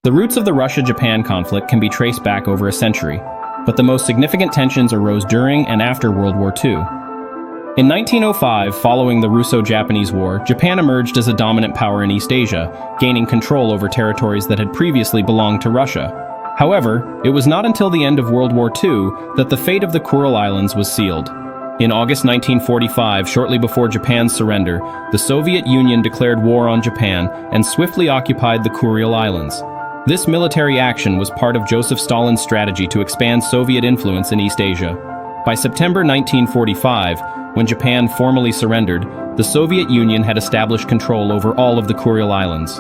The roots of the Russia-Japan conflict can be traced back over a century, but the most significant tensions arose during and after World War II. In 1905, following the Russo-Japanese War, Japan emerged as a dominant power in East Asia, gaining control over territories that had previously belonged to Russia. However, it was not until the end of World War II that the fate of the Kuril Islands was sealed. In August 1945, shortly before Japan's surrender, the Soviet Union declared war on Japan and swiftly occupied the Kuril Islands. This military action was part of Joseph Stalin's strategy to expand Soviet influence in East Asia. By September 1945, when Japan formally surrendered, the Soviet Union had established control over all of the Kuril Islands.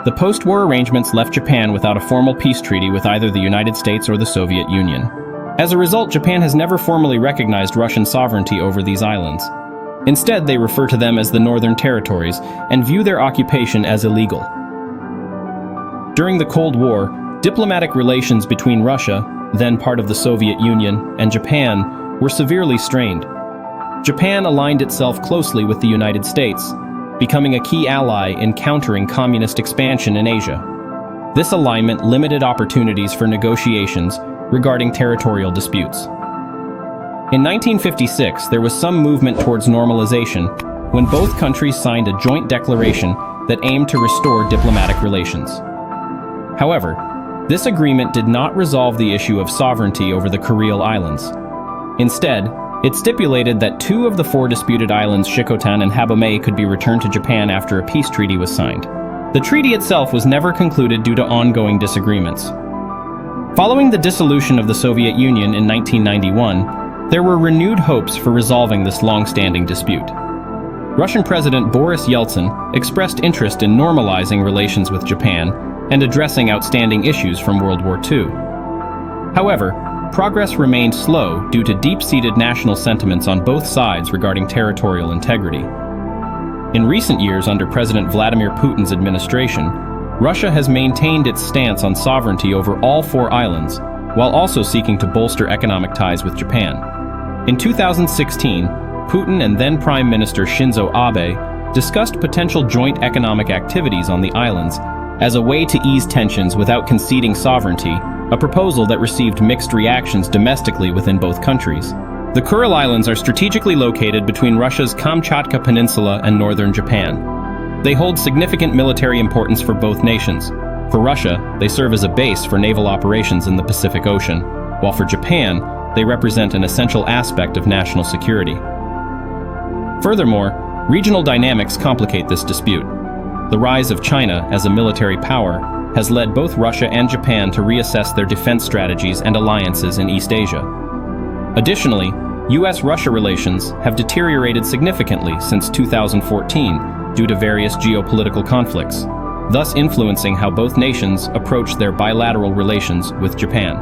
The post-war arrangements left Japan without a formal peace treaty with either the United States or the Soviet Union. As a result, Japan has never formally recognized Russian sovereignty over these islands. Instead, they refer to them as the Northern Territories and view their occupation as illegal. During the Cold War, diplomatic relations between Russia, then part of the Soviet Union, and Japan were severely strained. Japan aligned itself closely with the United States, becoming a key ally in countering communist expansion in Asia. This alignment limited opportunities for negotiations regarding territorial disputes. In 1956, there was some movement towards normalization when both countries signed a joint declaration that aimed to restore diplomatic relations. However, this agreement did not resolve the issue of sovereignty over the Kuril Islands. Instead, it stipulated that 2 of the 4 disputed islands, Shikotan and Habomei, could be returned to Japan after a peace treaty was signed. The treaty itself was never concluded due to ongoing disagreements. Following the dissolution of the Soviet Union in 1991, there were renewed hopes for resolving this long-standing dispute. Russian President Boris Yeltsin expressed interest in normalizing relations with Japan and addressing outstanding issues from World War II. However, progress remained slow due to deep-seated national sentiments on both sides regarding territorial integrity. In recent years, under President Vladimir Putin's administration, Russia has maintained its stance on sovereignty over all 4 islands, while also seeking to bolster economic ties with Japan. In 2016, Putin and then Prime Minister Shinzo Abe discussed potential joint economic activities on the islands as a way to ease tensions without conceding sovereignty, a proposal that received mixed reactions domestically within both countries. The Kuril Islands are strategically located between Russia's Kamchatka Peninsula and northern Japan. They hold significant military importance for both nations. For Russia, they serve as a base for naval operations in the Pacific Ocean, while for Japan, they represent an essential aspect of national security. Furthermore, regional dynamics complicate this dispute. The rise of China as a military power has led both Russia and Japan to reassess their defense strategies and alliances in East Asia. Additionally, US-Russia relations have deteriorated significantly since 2014 due to various geopolitical conflicts, thus influencing how both nations approach their bilateral relations with Japan.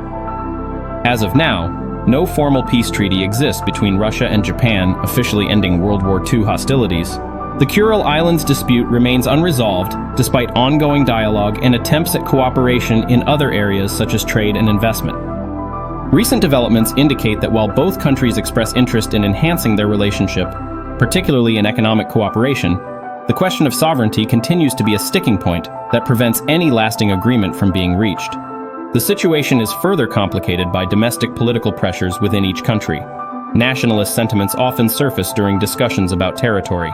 As of now, no formal peace treaty exists between Russia and Japan, officially ending World War II hostilities. The Kuril Islands dispute remains unresolved despite ongoing dialogue and attempts at cooperation in other areas such as trade and investment. Recent developments indicate that while both countries express interest in enhancing their relationship, particularly in economic cooperation, the question of sovereignty continues to be a sticking point that prevents any lasting agreement from being reached. The situation is further complicated by domestic political pressures within each country. Nationalist sentiments often surface during discussions about territory.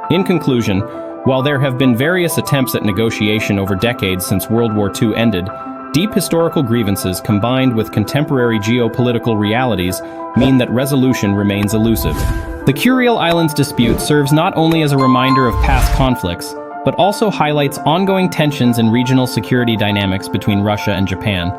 In conclusion, while there have been various attempts at negotiation over decades since World War II ended, deep historical grievances combined with contemporary geopolitical realities mean that resolution remains elusive. The Kuril Islands dispute serves not only as a reminder of past conflicts, but also highlights ongoing tensions in regional security dynamics between Russia and Japan.